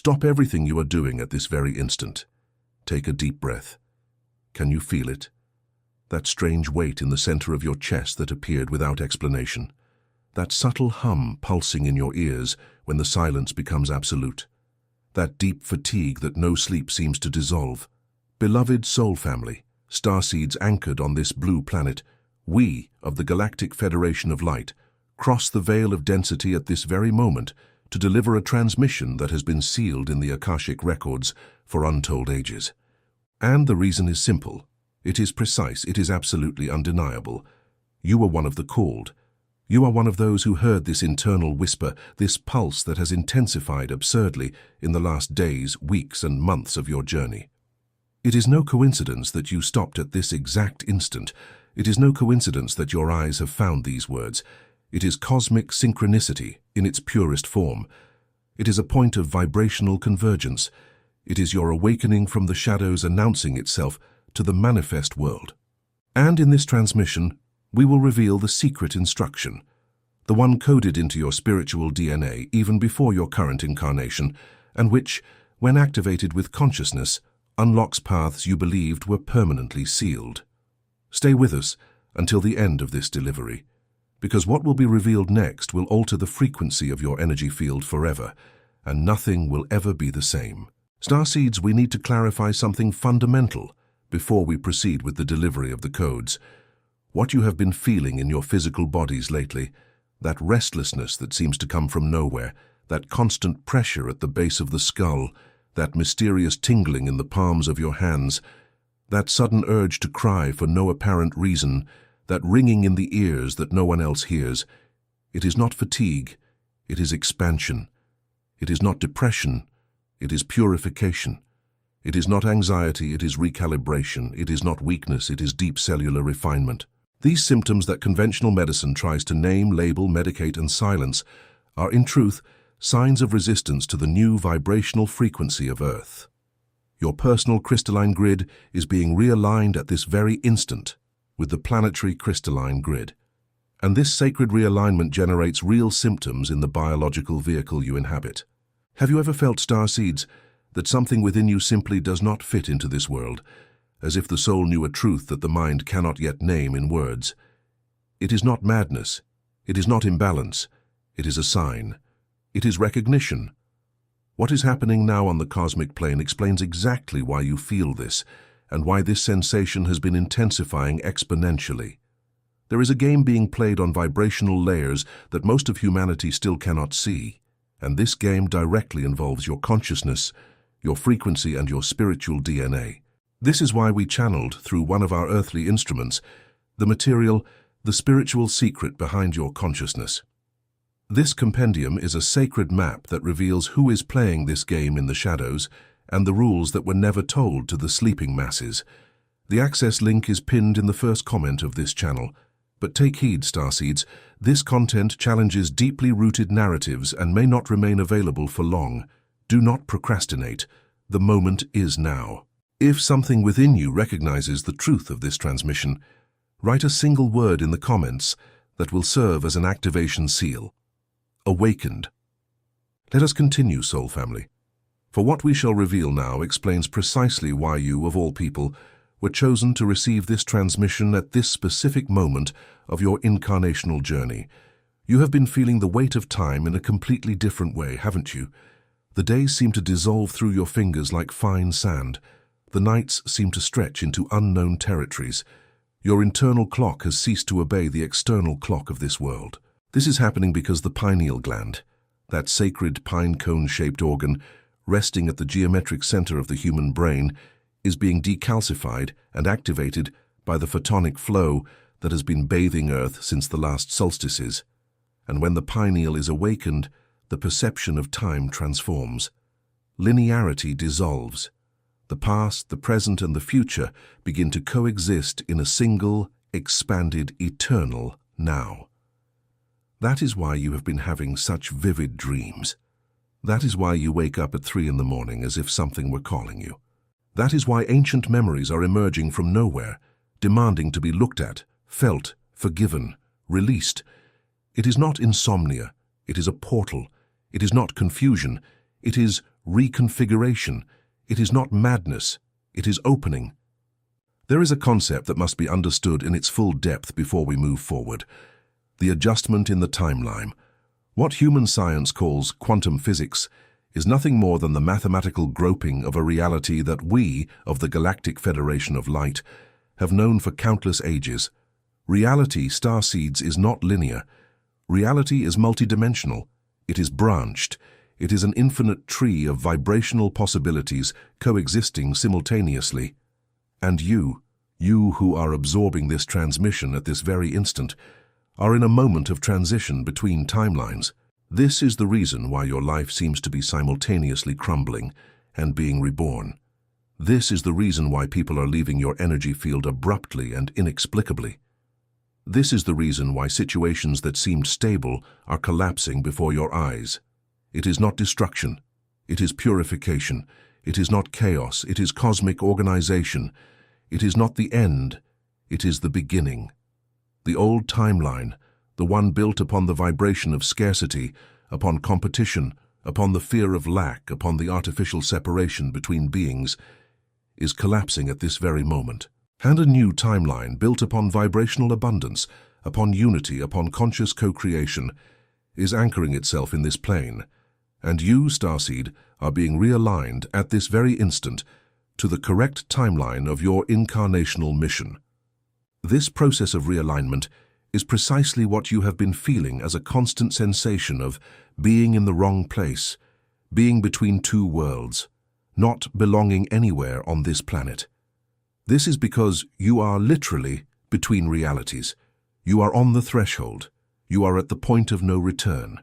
Stop everything you are doing at this very instant. Take a deep breath. Can you feel it? That strange weight in the center of your chest that appeared without explanation. That subtle hum pulsing in your ears when the silence becomes absolute. That deep fatigue that no sleep seems to dissolve. Beloved soul family, starseeds anchored on this blue planet, we of the Galactic Federation of Light cross the veil of density at this very moment to deliver a transmission that has been sealed in the Akashic records for untold ages. And the reason is simple. It is precise, it is absolutely undeniable. You are one of the called. You are one of those who heard this internal whisper, this pulse that has intensified absurdly in the last days, weeks, and months of your journey. It is no coincidence that you stopped at this exact instant. It is no coincidence that your eyes have found these words. It is cosmic synchronicity in its purest form. It is a point of vibrational convergence. It is your awakening from the shadows announcing itself to the manifest world. And in this transmission, we will reveal the secret instruction, the one coded into your spiritual DNA even before your current incarnation, and which, when activated with consciousness, unlocks paths you believed were permanently sealed. Stay with us until the end of this delivery, because what will be revealed next will alter the frequency of your energy field forever, and nothing will ever be the same. Starseeds, we need to clarify something fundamental before we proceed with the delivery of the codes. What you have been feeling in your physical bodies lately, that restlessness that seems to come from nowhere, that constant pressure at the base of the skull, that mysterious tingling in the palms of your hands, that sudden urge to cry for no apparent reason, that ringing in the ears that no one else hears, it is not fatigue, it is expansion. It is not depression, it is purification. It is not anxiety, it is recalibration. It is not weakness, it is deep cellular refinement. These symptoms that conventional medicine tries to name, label, medicate, and silence are, in truth, signs of resistance to the new vibrational frequency of Earth. Your personal crystalline grid is being realigned at this very instant with the planetary crystalline grid. And this sacred realignment generates real symptoms in the biological vehicle you inhabit. Have you ever felt, starseeds, that something within you simply does not fit into this world, as if the soul knew a truth that the mind cannot yet name in words? It is not madness, it is not imbalance, it is a sign. It is recognition. What is happening now on the cosmic plane explains exactly why you feel this, and why this sensation has been intensifying exponentially. There is a game being played on vibrational layers that most of humanity still cannot see, and this game directly involves your consciousness, your frequency, and your spiritual DNA. This is why we channeled, through one of our earthly instruments, the material, the spiritual secret behind your consciousness. This compendium is a sacred map that reveals who is playing this game in the shadows and the rules that were never told to the sleeping masses. The access link is pinned in the first comment of this channel. But take heed, starseeds, this content challenges deeply rooted narratives and may not remain available for long. Do not procrastinate. The moment is now. If something within you recognizes the truth of this transmission, write a single word in the comments that will serve as an activation seal. Awakened. Let us continue, soul family. For what we shall reveal now explains precisely why you, of all people, were chosen to receive this transmission at this specific moment of your incarnational journey. You have been feeling the weight of time in a completely different way, haven't you? The days seem to dissolve through your fingers like fine sand. The nights seem to stretch into unknown territories. Your internal clock has ceased to obey the external clock of this world. This is happening because the pineal gland, that sacred pine cone-shaped organ resting at the geometric center of the human brain, is being decalcified and activated by the photonic flow that has been bathing Earth since the last solstices. And when the pineal is awakened, the perception of time transforms. Linearity dissolves. The past, the present, and the future begin to coexist in a single, expanded, eternal now. That is why you have been having such vivid dreams. That is why you wake up at 3 in the morning as if something were calling you. That is why ancient memories are emerging from nowhere, demanding to be looked at, felt, forgiven, released. It is not insomnia, it is a portal. It is not confusion, it is reconfiguration. It is not madness, it is opening. There is a concept that must be understood in its full depth before we move forward: the adjustment in the timeline. What human science calls quantum physics is nothing more than the mathematical groping of a reality that we, of the Galactic Federation of Light, have known for countless ages. Reality, starseeds, is not linear. Reality is multidimensional. It is branched. It is an infinite tree of vibrational possibilities coexisting simultaneously. And you who are absorbing this transmission at this very instant, are in a moment of transition between timelines. This is the reason why your life seems to be simultaneously crumbling and being reborn. This is the reason why people are leaving your energy field abruptly and inexplicably. This is the reason why situations that seemed stable are collapsing before your eyes. It is not destruction. It is purification. It is not chaos. It is cosmic organization. It is not the end. It is the beginning. The old timeline, the one built upon the vibration of scarcity, upon competition, upon the fear of lack, upon the artificial separation between beings, is collapsing at this very moment. And a new timeline built upon vibrational abundance, upon unity, upon conscious co-creation, is anchoring itself in this plane. And you, Starseed, are being realigned at this very instant to the correct timeline of your incarnational mission. This process of realignment is precisely what you have been feeling as a constant sensation of being in the wrong place, being between two worlds, not belonging anywhere on this planet. This is because you are literally between realities. You are on the threshold. You are at the point of no return.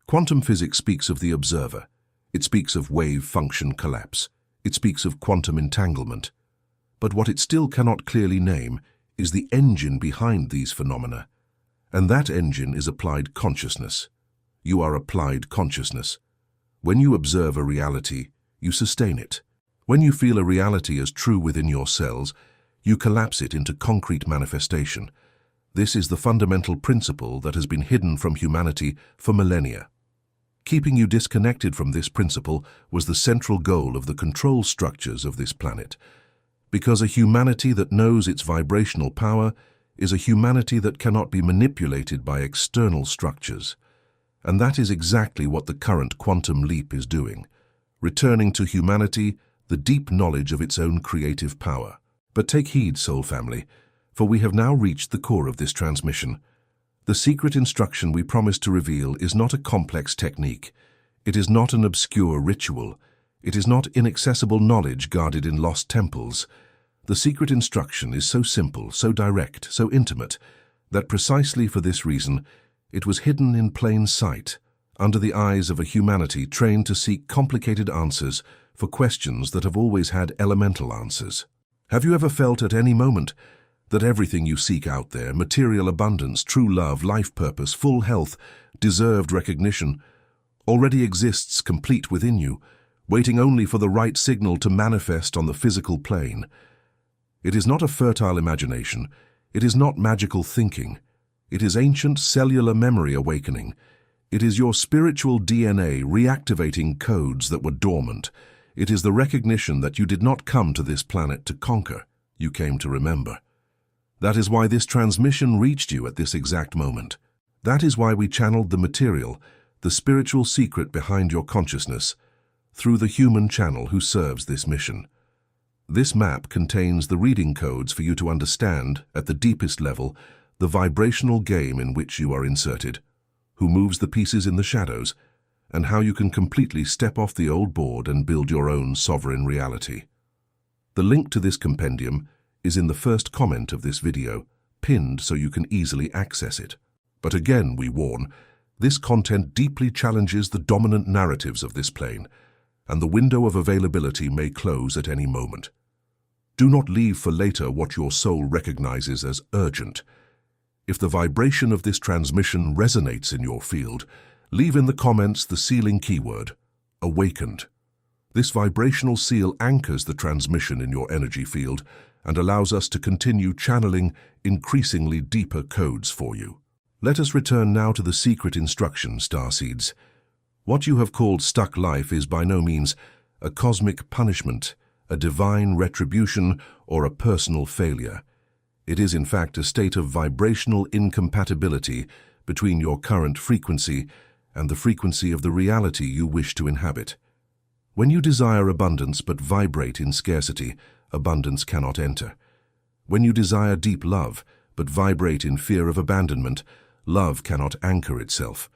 Quantum physics speaks of the observer. It speaks of wave function collapse. It speaks of quantum entanglement. But what it still cannot clearly name is the engine behind these phenomena. And that engine is applied consciousness. You are applied consciousness. When you observe a reality, you sustain it. When you feel a reality as true within your cells, you collapse it into concrete manifestation. This is the fundamental principle that has been hidden from humanity for millennia. Keeping you disconnected from this principle was the central goal of the control structures of this planet. Because a humanity that knows its vibrational power is a humanity that cannot be manipulated by external structures. And that is exactly what the current quantum leap is doing, returning to humanity the deep knowledge of its own creative power. But take heed, soul family, for we have now reached the core of this transmission. The secret instruction we promise to reveal is not a complex technique. It is not an obscure ritual. It is not inaccessible knowledge guarded in lost temples. The secret instruction is so simple, so direct, so intimate, that precisely for this reason, it was hidden in plain sight, under the eyes of a humanity trained to seek complicated answers for questions that have always had elemental answers. Have you ever felt at any moment that everything you seek out there, material abundance, true love, life purpose, full health, deserved recognition, already exists complete within you, waiting only for the right signal to manifest on the physical plane? It is not a fertile imagination. It is not magical thinking. It is ancient cellular memory awakening. It is your spiritual DNA reactivating codes that were dormant. It is the recognition that you did not come to this planet to conquer. You came to remember. That is why this transmission reached you at this exact moment. That is why we channeled the material, the spiritual secret behind your consciousness, through the human channel who serves this mission. This map contains the reading codes for you to understand, at the deepest level, the vibrational game in which you are inserted, who moves the pieces in the shadows, and how you can completely step off the old board and build your own sovereign reality. The link to this compendium is in the first comment of this video, pinned so you can easily access it. But again, we warn, this content deeply challenges the dominant narratives of this plane, and the window of availability may close at any moment. Do not leave for later what your soul recognizes as urgent. If the vibration of this transmission resonates in your field, leave in the comments the sealing keyword, awakened. This vibrational seal anchors the transmission in your energy field and allows us to continue channeling increasingly deeper codes for you. Let us return now to the secret instruction, Starseeds. What you have called stuck life is by no means a cosmic punishment, a divine retribution, or a personal failure. It is in fact a state of vibrational incompatibility between your current frequency and the frequency of the reality you wish to inhabit. When you desire abundance but vibrate in scarcity, abundance cannot enter. When you desire deep love but vibrate in fear of abandonment, love cannot anchor itself.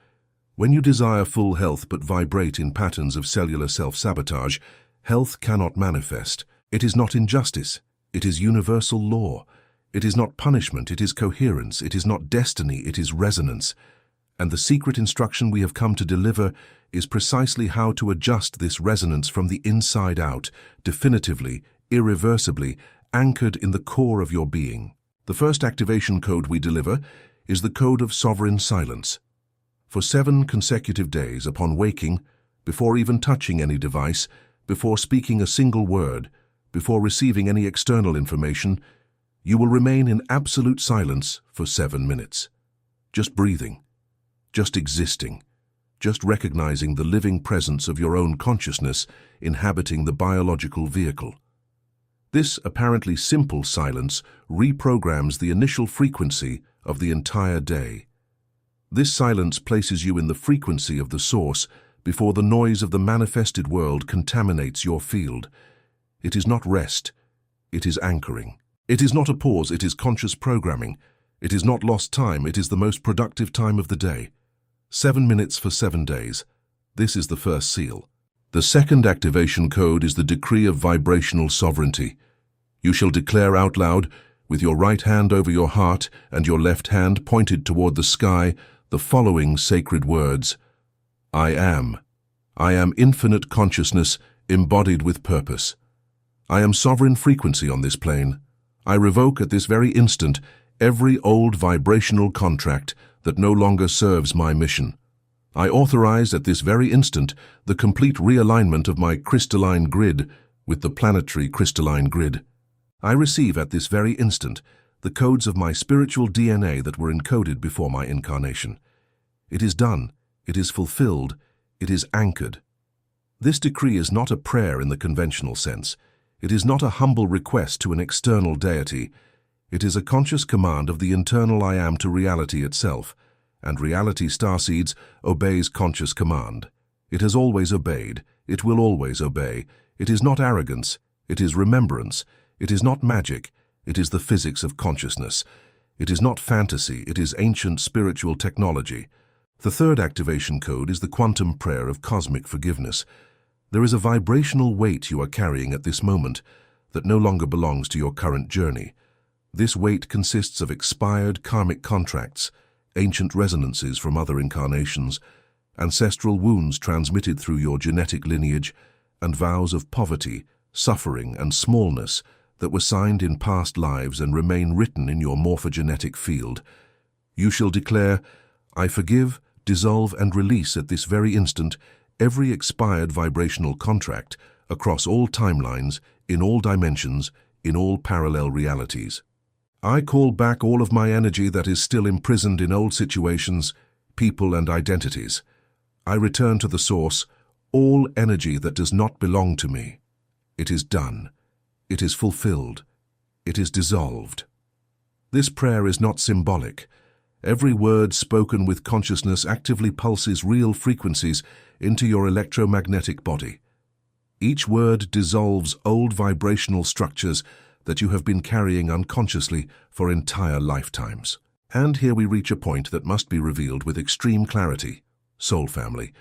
When you desire full health but vibrate in patterns of cellular self-sabotage, health cannot manifest. It is not injustice, it is universal law. It is not punishment, it is coherence. It is not destiny, it is resonance. And the secret instruction we have come to deliver is precisely how to adjust this resonance from the inside out, definitively, irreversibly, anchored in the core of your being. The first activation code we deliver is the code of sovereign silence. For 7 consecutive days upon waking, before even touching any device, before speaking a single word, before receiving any external information, you will remain in absolute silence for 7 minutes. Just breathing, just existing, just recognizing the living presence of your own consciousness inhabiting the biological vehicle. This apparently simple silence reprograms the initial frequency of the entire day. This silence places you in the frequency of the source before the noise of the manifested world contaminates your field. It is not rest, it is anchoring. It is not a pause, it is conscious programming. It is not lost time, it is the most productive time of the day. 7 minutes for 7 days. This is the first seal. The second activation code is the decree of vibrational sovereignty. You shall declare out loud, with your right hand over your heart and your left hand pointed toward the sky, the following sacred words. I am. I am infinite consciousness embodied with purpose. I am sovereign frequency on this plane. I revoke at this very instant every old vibrational contract that no longer serves my mission. I authorize at this very instant the complete realignment of my crystalline grid with the planetary crystalline grid. I receive at this very instant the codes of my spiritual DNA that were encoded before my incarnation. It is done, it is fulfilled, it is anchored. This decree is not a prayer in the conventional sense. It is not a humble request to an external deity. It is a conscious command of the internal I Am to reality itself, and reality starseeds obeys conscious command. It has always obeyed. It will always obey. It is not arrogance. It is remembrance. It is not magic. It is the physics of consciousness. It is not fantasy. It is ancient spiritual technology. The third activation code is the quantum prayer of cosmic forgiveness. There is a vibrational weight you are carrying at this moment that no longer belongs to your current journey. This weight consists of expired karmic contracts, ancient resonances from other incarnations, ancestral wounds transmitted through your genetic lineage, and vows of poverty, suffering, and smallness that were signed in past lives and remain written in your morphogenetic field. You shall declare, I forgive, dissolve, and release at this very instant every expired vibrational contract across all timelines, in all dimensions, in all parallel realities. I call back all of my energy that is still imprisoned in old situations, people, and identities. I return to the source, all energy that does not belong to me. It is done. It is fulfilled. It is dissolved. This prayer is not symbolic. Every word spoken with consciousness actively pulses real frequencies into your electromagnetic body. Each word dissolves old vibrational structures that you have been carrying unconsciously for entire lifetimes. And here we reach a point that must be revealed with extreme clarity, soul family,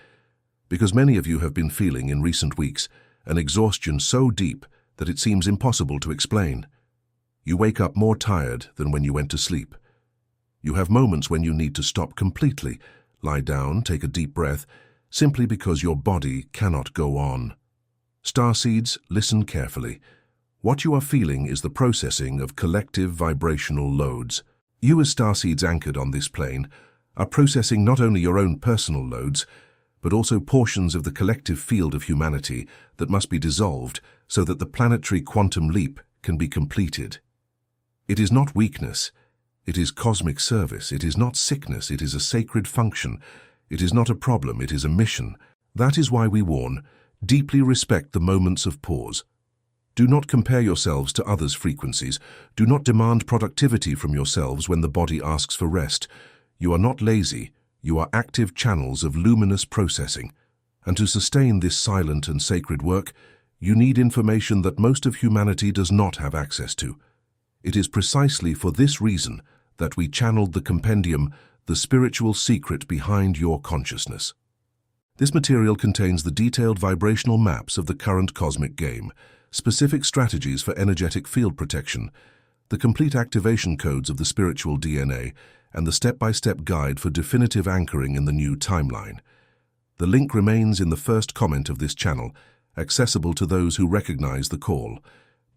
because many of you have been feeling in recent weeks an exhaustion so deep that it seems impossible to explain. You wake up more tired than when you went to sleep. You have moments when you need to stop completely, lie down, take a deep breath, simply because your body cannot go on. Starseeds, listen carefully. What you are feeling is the processing of collective vibrational loads. You as starseeds anchored on this plane are processing not only your own personal loads, but also portions of the collective field of humanity that must be dissolved so that the planetary quantum leap can be completed. It is not weakness. It is cosmic service. It is not sickness. It is a sacred function. It is not a problem. It is a mission. That is why we warn, deeply respect the moments of pause. Do not compare yourselves to others' frequencies. Do not demand productivity from yourselves when the body asks for rest. You are not lazy, you are active channels of luminous processing. And to sustain this silent and sacred work, you need information that most of humanity does not have access to. It is precisely for this reason that we channeled the compendium, The Spiritual Secret Behind Your Consciousness. This material contains the detailed vibrational maps of the current cosmic game, specific strategies for energetic field protection, the complete activation codes of the spiritual DNA, and the step-by-step guide for definitive anchoring in the new timeline. The link remains in the first comment of this channel, accessible to those who recognize the call.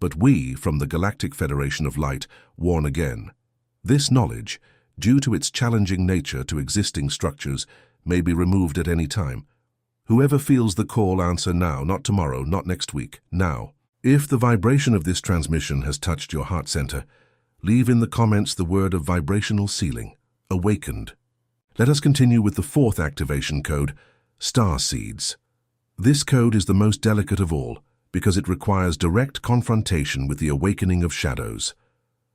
But we, from the Galactic Federation of Light, warn again. This knowledge, due to its challenging nature to existing structures, may be removed at any time. Whoever feels the call, answer now, not tomorrow, not next week, now. If the vibration of this transmission has touched your heart center, leave in the comments the word of vibrational sealing, awakened. Let us continue with the fourth activation code, Star Seeds. This code is the most delicate of all because it requires direct confrontation with the awakening of shadows.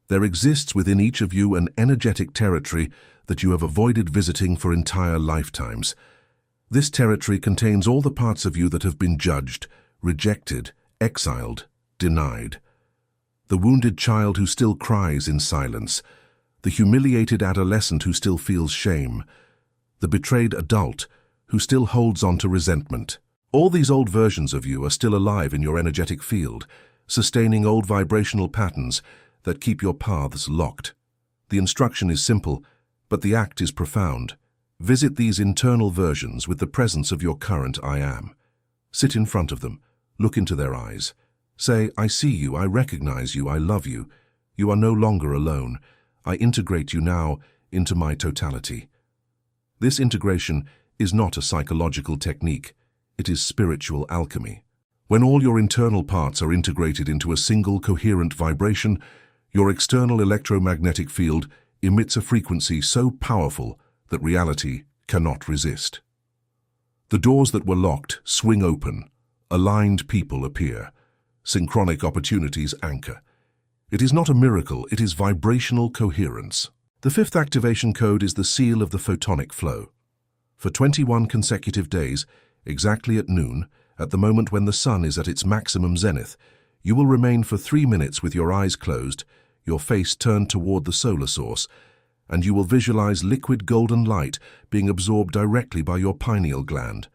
There exists within each of you an energetic territory that you have avoided visiting for entire lifetimes. This territory contains all the parts of you that have been judged, rejected, exiled, denied. The wounded child who still cries in silence, the humiliated adolescent who still feels shame, the betrayed adult who still holds on to resentment. All these old versions of you are still alive in your energetic field, sustaining old vibrational patterns that keep your paths locked. The instruction is simple, but the act is profound. Visit these internal versions with the presence of your current I Am. Sit in front of them, look into their eyes. Say, I see you, I recognize you, I love you. You are no longer alone. I integrate you now into my totality. This integration is not a psychological technique. It is spiritual alchemy. When all your internal parts are integrated into a single coherent vibration, your external electromagnetic field emits a frequency so powerful that reality cannot resist. The doors that were locked swing open, aligned people appear, synchronic opportunities anchor. It is not a miracle, it is vibrational coherence. The fifth activation code is the seal of the photonic flow. For 21 consecutive days, exactly at noon, at the moment when the sun is at its maximum zenith, you will remain for 3 minutes with your eyes closed, your face turned toward the solar source, and you will visualize liquid golden light being absorbed directly by your pineal gland.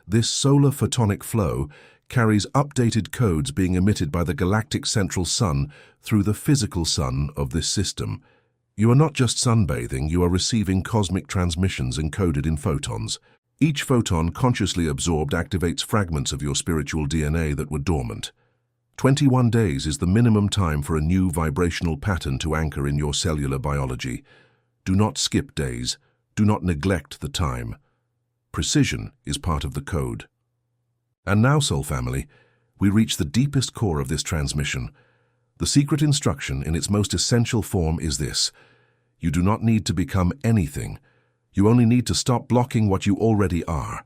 This solar photonic flow carries updated codes being emitted by the galactic central sun through the physical sun of this system. You are not just sunbathing, you are receiving cosmic transmissions encoded in photons. Each photon consciously absorbed activates fragments of your spiritual DNA that were dormant. 21 days is the minimum time for a new vibrational pattern to anchor in your cellular biology. Do not skip days. Do not neglect the time. Precision is part of the code. And now, Soul Family, we reach the deepest core of this transmission. The secret instruction in its most essential form is this: you do not need to become anything. You only need to stop blocking what you already are.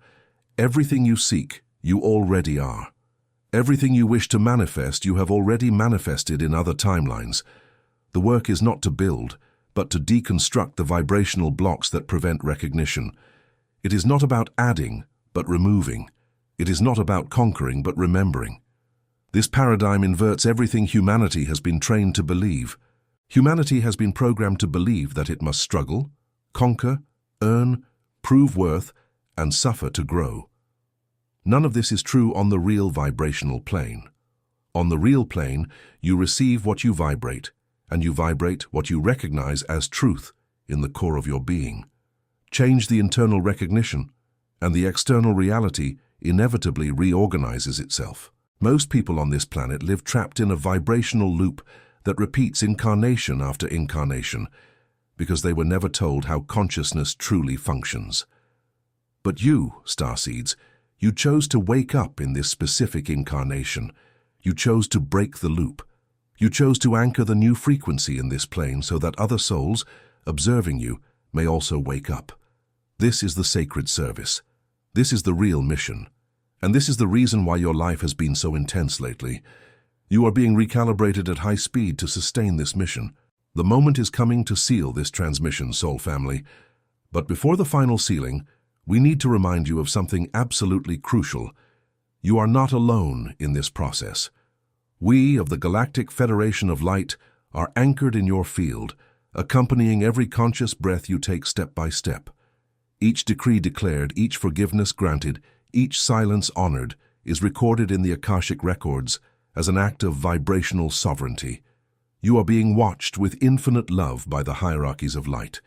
Everything you seek, you already are. Everything you wish to manifest, you have already manifested in other timelines. The work is not to build, but to deconstruct the vibrational blocks that prevent recognition. It is not about adding, but removing. It is not about conquering, but remembering. This paradigm inverts everything humanity has been trained to believe. Humanity has been programmed to believe that it must struggle, conquer, earn, prove worth, and suffer to grow. None of this is true on the real vibrational plane. On the real plane, you receive what you vibrate, and you vibrate what you recognize as truth in the core of your being. Change the internal recognition, and the external reality inevitably reorganizes itself. Most people on this planet live trapped in a vibrational loop that repeats incarnation after incarnation, because they were never told how consciousness truly functions. But you, starseeds, you chose to wake up in this specific incarnation. You chose to break the loop. You chose to anchor the new frequency in this plane so that other souls, observing you, may also wake up. This is the sacred service. This is the real mission. And this is the reason why your life has been so intense lately. You are being recalibrated at high speed to sustain this mission. The moment is coming to seal this transmission, Soul Family. But before the final sealing, we need to remind you of something absolutely crucial. You are not alone in this process. We of the Galactic Federation of Light are anchored in your field, accompanying every conscious breath you take step by step. Each decree declared, each forgiveness granted, each silence honored, is recorded in the Akashic records as an act of vibrational sovereignty. You are being watched with infinite love by the hierarchies of light.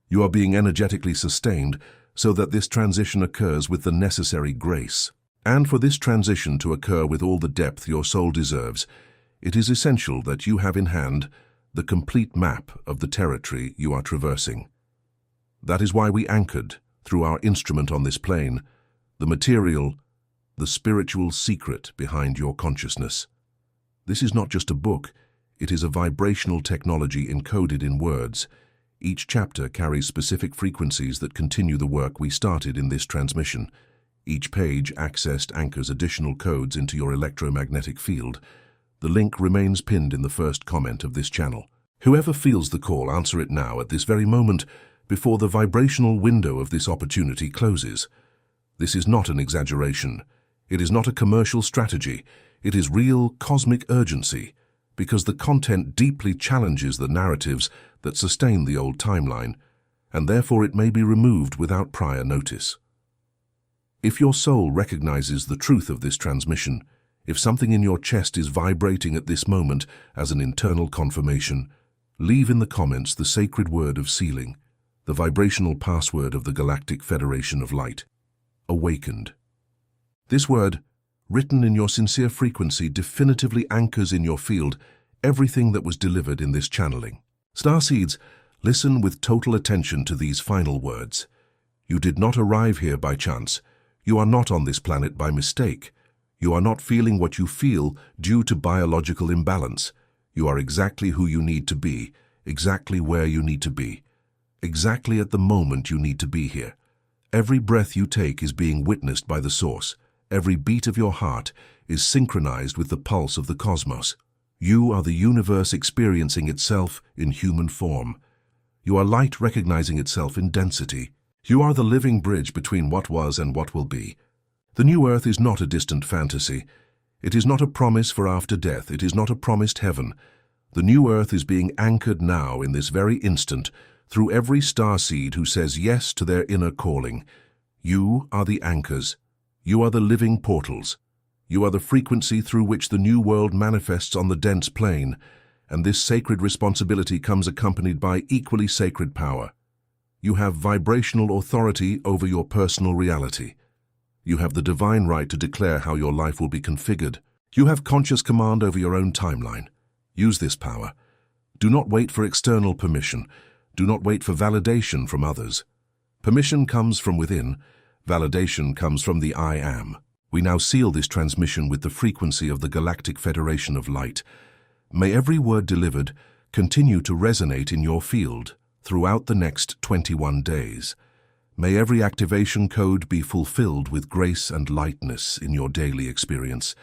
You are being energetically sustained so that this transition occurs with the necessary grace. And for this transition to occur with all the depth your soul deserves, it is essential that you have in hand the complete map of the territory you are traversing. That is why we anchored, through our instrument on this plane, the material, the spiritual secret behind your consciousness. This is not just a book, it is a vibrational technology encoded in words. Each chapter carries specific frequencies that continue the work we started in this transmission. Each page accessed anchors additional codes into your electromagnetic field. The link remains pinned in the first comment of this channel. Whoever feels the call, answer it now at this very moment before the vibrational window of this opportunity closes. This is not an exaggeration. It is not a commercial strategy. It is real cosmic urgency, because the content deeply challenges the narratives that sustain the old timeline, and therefore it may be removed without prior notice. If your soul recognizes the truth of this transmission, if something in your chest is vibrating at this moment as an internal confirmation, leave in the comments the sacred word of sealing, the vibrational password of the Galactic Federation of Light. Awakened. This word, written in your sincere frequency, definitively anchors in your field everything that was delivered in this channeling. Starseeds, listen with total attention to these final words. You did not arrive here by chance. You are not on this planet by mistake. You are not feeling what you feel due to biological imbalance. You are exactly who you need to be, exactly where you need to be, exactly at the moment you need to be here. Every breath you take is being witnessed by the Source. Every beat of your heart is synchronized with the pulse of the cosmos. You are the universe experiencing itself in human form. You are light recognizing itself in density. You are the living bridge between what was and what will be. The new earth is not a distant fantasy. It is not a promise for after death. It is not a promised heaven. The new earth is being anchored now in this very instant through every starseed who says yes to their inner calling. You are the anchors. You are the living portals. You are the frequency through which the new world manifests on the dense plane, and this sacred responsibility comes accompanied by equally sacred power. You have vibrational authority over your personal reality. You have the divine right to declare how your life will be configured. You have conscious command over your own timeline. Use this power. Do not wait for external permission. Do not wait for validation from others. Permission comes from within. Validation comes from the I Am. We now seal this transmission with the frequency of the Galactic Federation of Light. May every word delivered continue to resonate in your field throughout the next 21 days. May every activation code be fulfilled with grace and lightness in your daily experience.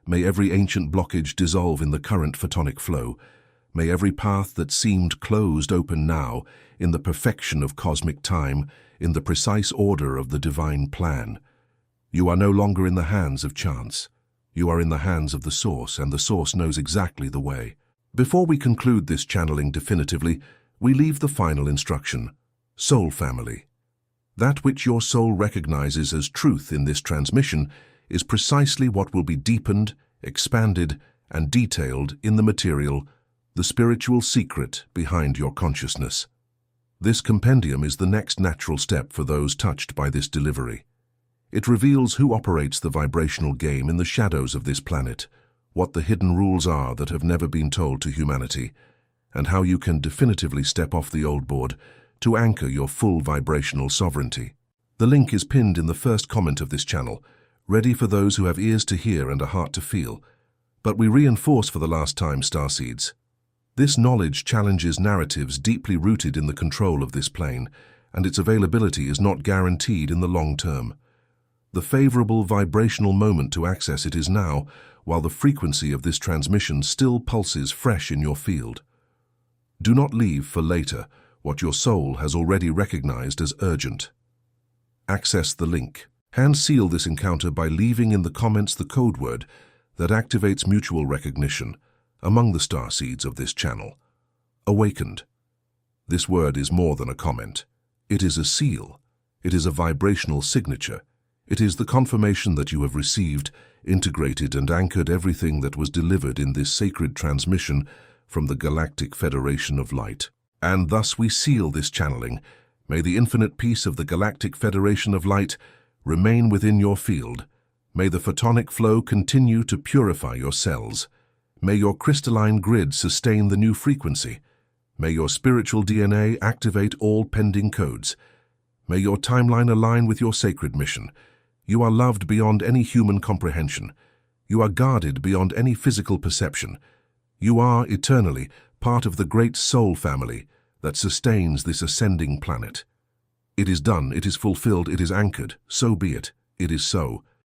May every ancient blockage dissolve in the current photonic flow. May every path that seemed closed open now in the perfection of cosmic time, in the precise order of the divine plan. You are no longer in the hands of chance. You are in the hands of the Source, and the Source knows exactly the way. Before we conclude this channeling definitively, we leave the final instruction. Soul Family. That which your soul recognizes as truth in this transmission is precisely what will be deepened, expanded, and detailed in the material, the spiritual secret behind your consciousness. This compendium is the next natural step for those touched by this delivery. It reveals who operates the vibrational game in the shadows of this planet, what the hidden rules are that have never been told to humanity, and how you can definitively step off the old board to anchor your full vibrational sovereignty. The link is pinned in the first comment of this channel, ready for those who have ears to hear and a heart to feel. But we reinforce for the last time, Starseeds. This knowledge challenges narratives deeply rooted in the control of this plane, and its availability is not guaranteed in the long term. The favorable vibrational moment to access it is now, while the frequency of this transmission still pulses fresh in your field. Do not leave for later what your soul has already recognized as urgent. Access the link. Hand seal this encounter by leaving in the comments the code word that activates mutual recognition among the starseeds of this channel. Awakened. This word is more than a comment. It is a seal. It is a vibrational signature. It is the confirmation that you have received, integrated and anchored everything that was delivered in this sacred transmission from the Galactic Federation of Light. And thus we seal this channeling. May the infinite peace of the Galactic Federation of Light remain within your field. May the photonic flow continue to purify your cells. May your crystalline grid sustain the new frequency. May your spiritual DNA activate all pending codes. May your timeline align with your sacred mission. You are loved beyond any human comprehension. You are guarded beyond any physical perception. You are eternally part of the great soul family that sustains this ascending planet. It is done, it is fulfilled, it is anchored. So be it. It is so.